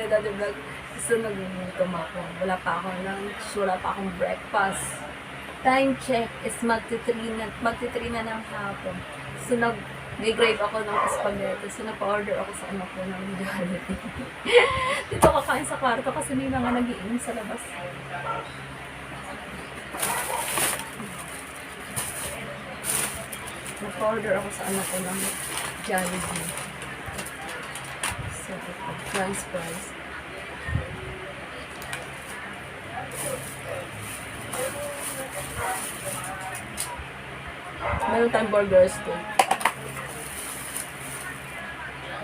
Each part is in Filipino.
Daddy Vlog. So, nagugutom ako. Wala pa akong lunch, wala pa akong breakfast. Time check is magti-3 na ng hapon. So, nag-grave ako ng spaghetti. So, napa-order ako sa anak ko ng Jollibee. Dito kakain sa kwarto kasi may mga nag-iinom sa labas. Napa-order ako sa anak ko ng Jollibee. So, french fries. Meron tayong burgers too.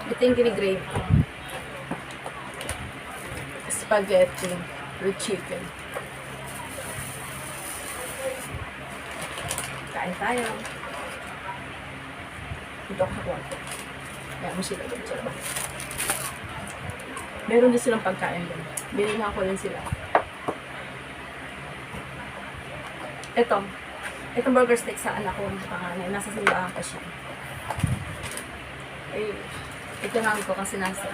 Ito yung ginigrave ko. Spaghetti with chicken. Kain tayo. Dito ako sa kwarto. Kaya mo sila doon sa labas. Meron din silang pagkain doon. Binigyan ko din sila. Itong burger steak sa anak ko ng panganay. Nasa simbahan pa siya. Eh, ito lang ko kasi nasa.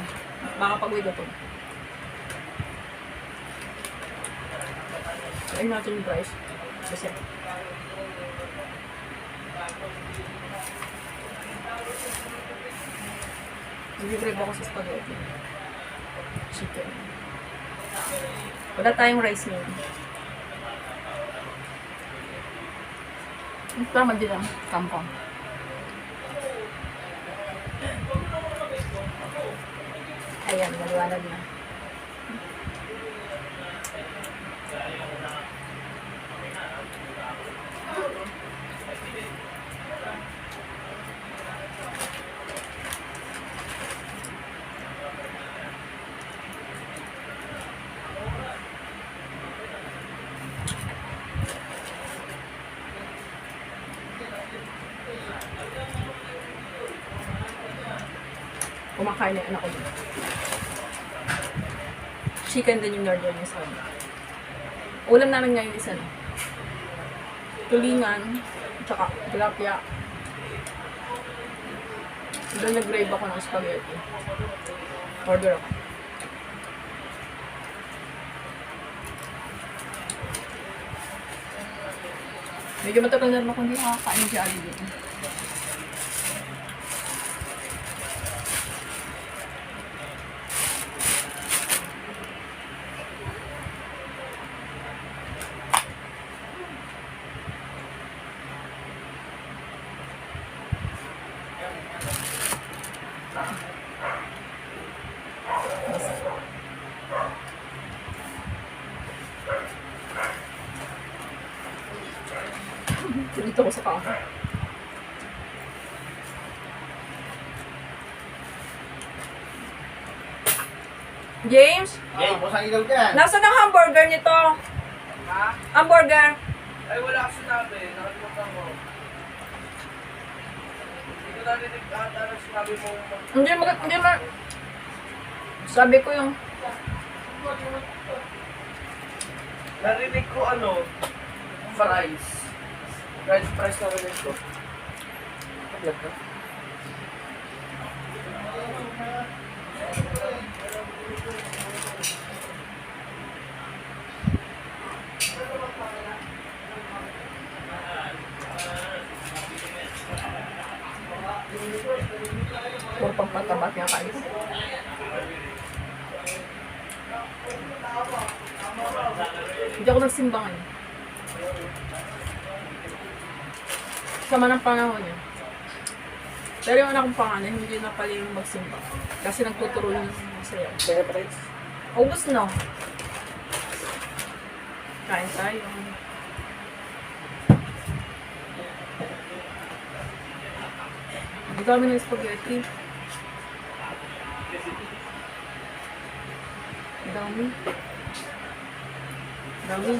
Baka pag-uwi ko. Ayun natin yung price. Kasi nag-grab ako sa spaghetti. Chicken. Wala tayong rice ngayon. Tama din ang kampong. Ayan, maliwanag na. Kumakain na yung anak ko dito. Chicken din yung order niya sa amin. Ulam namin ngayon is ano? Tulingan, tsaka tilapia. Doon nag-grave ako ng spaghetti. Order ako. Medyo matagal na naman kung hindi nakakain si Ali dito. Dito ko sa kama. James? Hey, busang ilaw dyan. Nasaan ang hamburger nito? Ha? Hamburger? Ay, wala ka sinabi. Nakalimutan ko. Hindi ko narinig ano sinabi mo. Hindi mo. Sabi ko yung Narinig ko ano, fries. Fries na rin ito. Vlog ka? puro pampatabat niya kayo. Hindi ako nagsimba ngayon. Sama ng panahon niya. Pero yung anak kong panganay, hindi na pala yung magsimba. Kasi nagtuturo yung sayo. Kaya fries? Ubus na. Kain tayo. Ang dami ng spaghetti. Ang dami. Ang dami.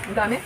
Ang dami.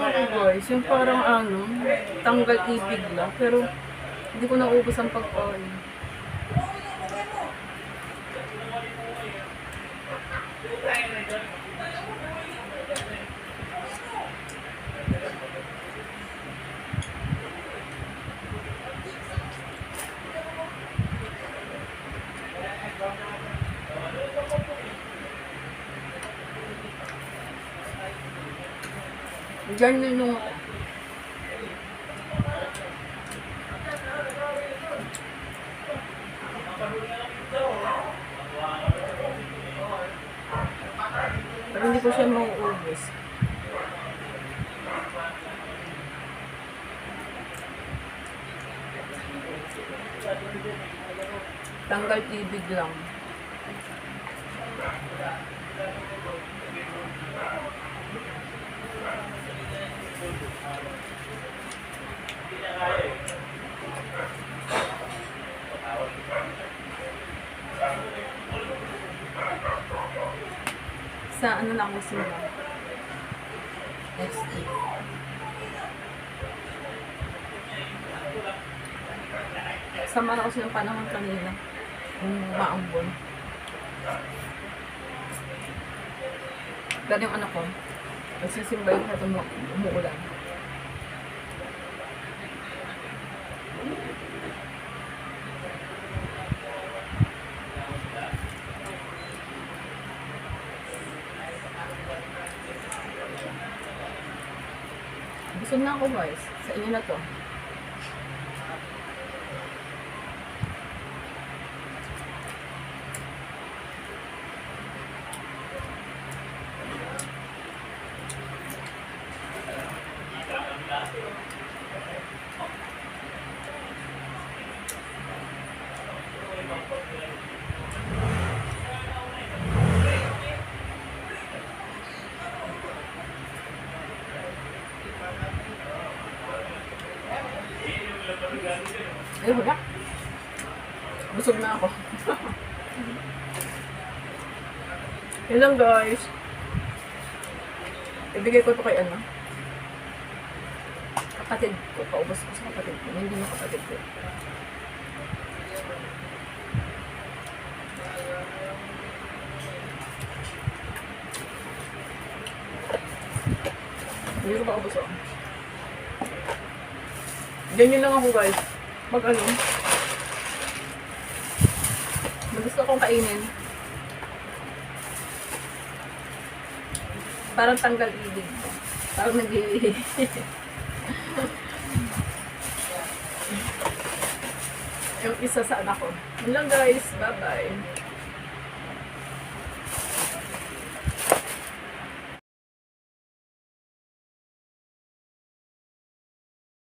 ako guys, yung parang ano, tanggal ibig lang, pero hindi ko naubos ang pagkain. Journal nung ako. Pero hindi ko siya mauubos. Tanggal ibig lang. Sa ano na ako simula? Next week. Sama na kasi ng panahon kanina. Yung maambon. Pero yung anak ko, nagsisimba yung natin umuulan. Busog na ako guys. Sa inyo na to. Ay, wala. Busog na ako. Yun lang guys. Ibigay ko ito kay ano. Kapatid ko. Paubos ko sa kapatid ko. Hindi na kapatid ko. Hindi ko paubos ako. Ganyan lang ako guys. Mag ano. Gusto kong kainin. Parang tanggal ibig. Parang nag-iwi. Yung isa sa anak ko. Yun lang guys. Bye bye.